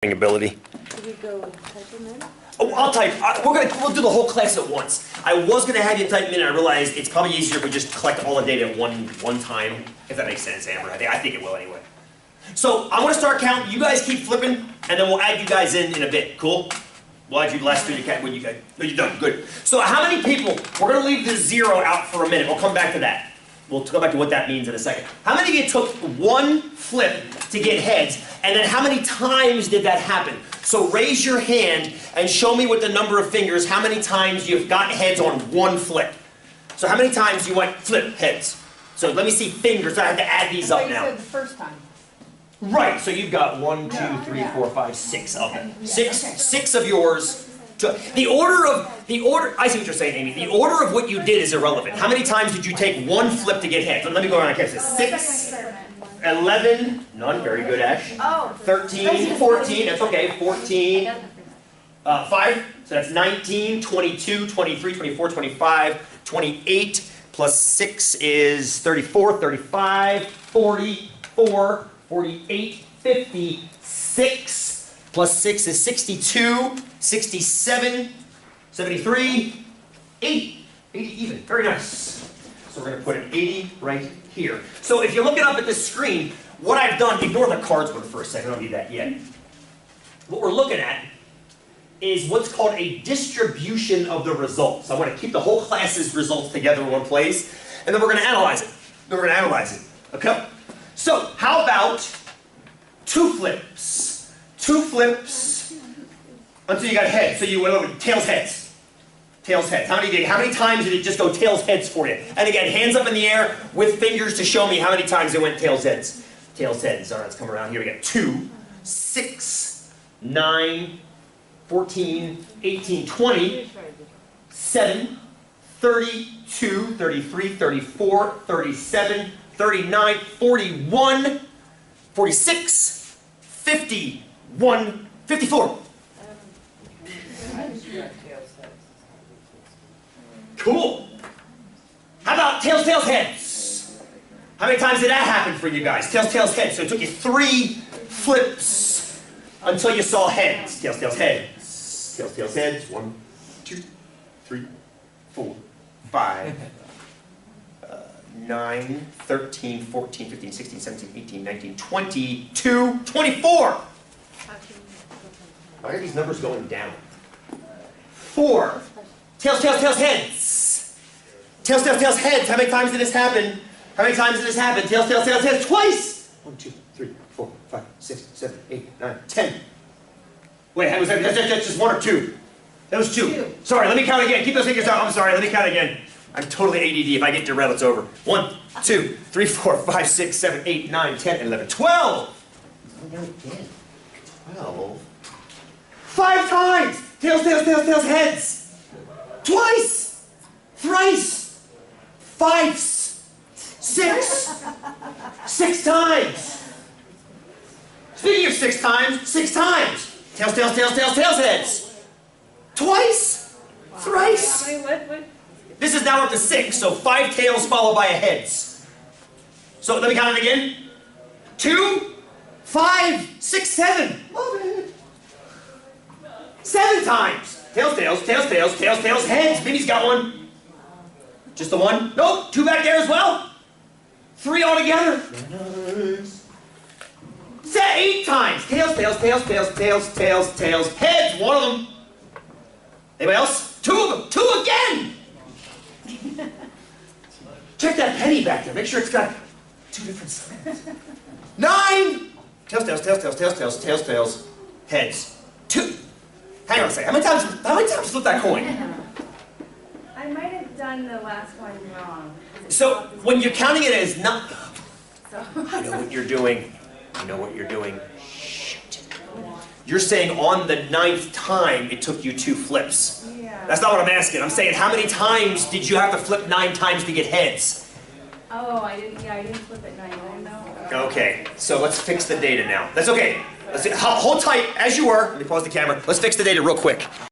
ability. Should we go type them in? Oh, I'll type. We'll do the whole class at once. I was gonna have you type them in. I realized it's probably easier if we just collect all the data at one time. If that makes sense, Amber. I think it will anyway. So I'm gonna start counting. You guys keep flipping, and then we'll add you guys in a bit. Cool? We'll add you last through the cat when you guys. No, you're done. Good. So how many people? We're gonna leave the 0 out for a minute. We'll come back to that. We'll go back to what that means in a second. How many of you took one flip to get heads, and then how many times did that happen? So raise your hand and show me with the number of fingers how many times you've got heads on one flip. So how many times you went flip heads? So let me see fingers. I have to add these up now. You said the first time. Right, so you've got 1, 2, 3, 4, 5, 6 of them. Six of yours. The order, I see what you're saying, Amy. The order of what you did is irrelevant. How many times did you take one flip to get heads? Let me go around and count. 6, 11, none, very good, Ash. 13, 14, that's okay, 14, 5, so that's 19, 22, 23, 24, 25, 28, plus 6 is 34, 35, 44, 48, 56, plus 6 is 62, 67, 73, 80. 80 even. Very nice. So we're going to put an 80 right here. So if you're looking up at this screen, what I've done, ignore the cards one for a second, I don't need that yet. What we're looking at is what's called a distribution of the results. I want to keep the whole class's results together in one place, and then we're going to analyze it. Okay? So how about 2 flips? 2 flips until you got heads. So you went over tails, heads. Tails, heads. How many times did it just go tails, heads for you? And again, hands up in the air with fingers to show me how many times it went tails, heads. Tails, heads. All right, let's come around here. We got 2, 6, 9, 14, 18, 20, 7, 32, 33, 34, 37, 39, 41, 46, 51, 54. Cool. How about tails, tails, heads? How many times did that happen for you guys? Tails, tails, heads. So it took you 3 flips until you saw heads. Tails, tails, heads. Tails, tails, heads. 1, 2, 3, 4, 5, 9, 13, 14, 15, 16, 17, 18, 19, 22, 24. Why are these numbers going down? 4. Tails, tails, tails, heads. Tails, tails, tails, heads. How many times did this happen? How many times did this happen? Tails, tails, tails, heads. Twice. 1, 2, 3, 4, 5, 6, 7, 8, 9, 10. Wait, was that just 1 or 2? That was 2. Sorry, let me count again. Keep those fingers out. I'm sorry, let me count again. I'm totally ADD. If I get derailed, it's over. 1, 2, 3, 4, 5, 6, 7, 8, 9, 10, 11, 12. 12. 5 times. Tails, tails, tails, tails, heads. Twice. Thrice. 5, 6. 6 times. Speaking of 6 times, 6 times. Tails, tails, tails, tails, tails, heads. Twice. Thrice. This is now up to 6, so 5 tails followed by a heads. So let me count it again. 2, 5, 6, 7. Love it. 7 times. Tails, tails, tails, tails, tails, tails, heads. Minnie's got one. Just the one? Nope. 2 back there as well. 3 altogether. Nice. 8 times. Tails, tails, tails, tails, tails, tails, tails, heads. 1 of them. Anybody else? 2 of them. 2 again. Check that penny back there. Make sure it's got 2 different sides. 9. Tails, tails, tails, tails, tails, tails, tails, tails, heads. 2. Hang on a second. How many times flip that coin? I might have done the last one wrong. So when you're counting it as not, I know what you're doing. I know what you're doing. Shoot. You're saying on the 9th time it took you 2 flips. Yeah. That's not what I'm asking. I'm saying how many times did you have to flip 9 times to get heads? Oh, I didn't flip it 9. I don't know. Okay, so let's fix the data now. That's okay. Hold tight as you were. Let me pause the camera. Let's fix the data real quick.